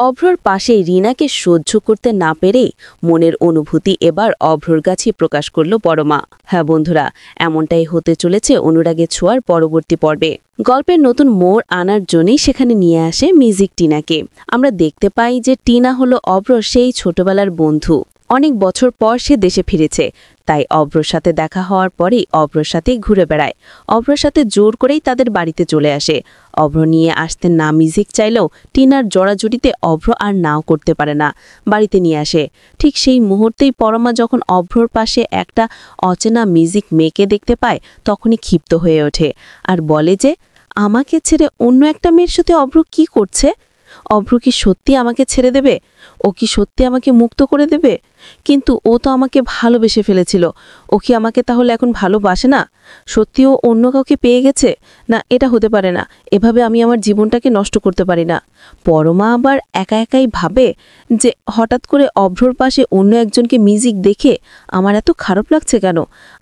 অভ্রর পাশে রিনাকে সহ্য করতে না পেরেই মনের অনুভূতি এবার অভ্রর কাছে প্রকাশ করল পরমা। হ্যাঁ বন্ধুরা, এমনটাই হতে চলেছে অনুরাগের ছোঁয়ার পরবর্তী পর্বে। গল্পের নতুন মোড় আনার জন্যই সেখানে নিয়ে আসে মিউজিক টিনাকে। আমরা দেখতে পাই যে টিনা হলো অভ্রর সেই ছোটবেলার বন্ধু। অনেক বছর পর সে দেশে ফিরেছে, তাই অভ্রর সাথে দেখা হওয়ার পরেই অভ্রর সাথেই ঘুরে বেড়ায়। অভ্রর সাথে জোর করেই তাদের বাড়িতে চলে আসে। অভ্র নিয়ে আসতে না মিউজিক চাইলেও টিনার জড়াজড়িতে অভ্র আর নাও করতে পারে না, বাড়িতে নিয়ে আসে। ঠিক সেই মুহূর্তেই পরমা যখন অভ্রর পাশে একটা অচেনা মিউজিক মেয়েকে দেখতে পায়, তখনই ক্ষিপ্ত হয়ে ওঠে আর বলে যে আমাকে ছেড়ে অন্য একটা মেয়ের সাথে অভ্র কি করছে? অভ্র কি সত্যি আমাকে ছেড়ে দেবে? ও কি সত্যি আমাকে মুক্ত করে দেবে? কিন্তু ও তো আমাকে ভালোবেসে ফেলেছিল, ও কি আমাকে তাহলে এখন ভালোবাসে না? সত্যি ও অন্য কাউকে পেয়ে গেছে? না, এটা হতে পারে না। এভাবে আমি আমার জীবনটাকে নষ্ট করতে পারি না। পরমা আবার একা একাই ভাবে যে হঠাৎ করে অভ্রর পাশে অন্য একজনকে মিউজিক দেখে আমার এত খারাপ লাগছে কেন?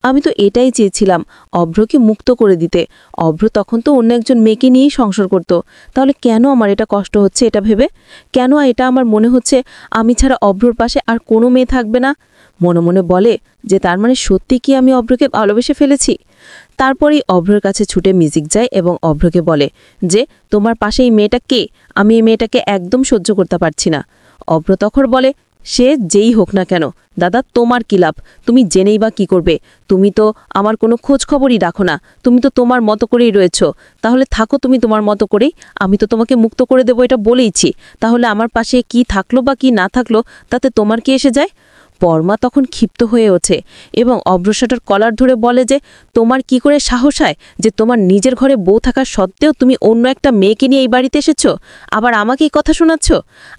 আমি তো এটাই চেয়েছিলাম, অভ্রকে মুক্ত করে দিতে। অভ্র তখন তো অন্য একজন মেয়েকে নিয়েই সংসার করত। তাহলে কেন আমার এটা কষ্ট হচ্ছে এটা ভেবে? কেন এটা আমার মনে হচ্ছে আমি ছাড়া অভ্রর পাশে আর কোনো মেয়ে থাকবে না? মনে মনে বলে যে তার মানে সত্যি কি আমি অভ্রকে ভালোবেসে ফেলেছি? তারপরেই অভ্রর কাছে ছুটে মিউজিক যায় এবং অভ্রকে বলে যে তোমার পাশে এই মেয়েটা কে? আমি এই মেয়েটাকে একদম সহ্য করতে পারছি না। অভ্র তখন বলে সে যেই হোক না কেন, দাদা তোমার কি লাভ? তুমি জেনেই বা কি করবে? তুমি তো আমার কোনো খোঁজ খবরই রাখো না, তুমি তো তোমার মতো করেই রয়েছ। তাহলে থাকো তুমি তোমার মতো করেই, আমি তো তোমাকে মুক্ত করে দেবো এটা বলেইছি। তাহলে আমার পাশে কি থাকলো বা কি না থাকলো তাতে তোমার কি এসে যায়? পরমা তখন ক্ষিপ্ত হয়ে ওঠে এবং অভ্রসাটার কলার ধরে বলে যে তোমার কি করে সাহস হয় যে তোমার নিজের ঘরে বউ থাকা সত্ত্বেও তুমি অন্য একটা মেয়েকে নিয়ে এই বাড়িতে এসেছো, আবার আমাকে এই কথা শোনাচ্ছ?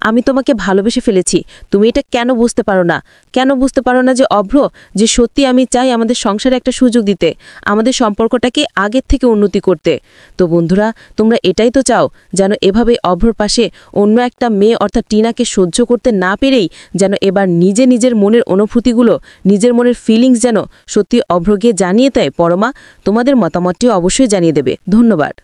আমি তোমাকে ভালোবেসে ফেলেছি, তুমি এটা কেন বুঝতে পারো না? কেন বুঝতে পারো না যে অভ্র, যে সত্যি আমি চাই আমাদের সংসারে একটা সুযোগ দিতে, আমাদের সম্পর্কটাকে আগের থেকে উন্নতি করতে। তো বন্ধুরা, তোমরা এটাই তো চাও যেন এভাবে অভ্রর পাশে অন্য একটা মেয়ে অর্থাৎ টিনাকে সহ্য করতে না পেরেই যেন এবার নিজের মনের অনুভূতিগুলো, নিজের মনের ফিলিংস যেন সত্যি অভ্রকে জানিয়ে দেয় পরমা। তোমাদের মতামতটিও অবশ্যই জানিয়ে দেবে। ধন্যবাদ।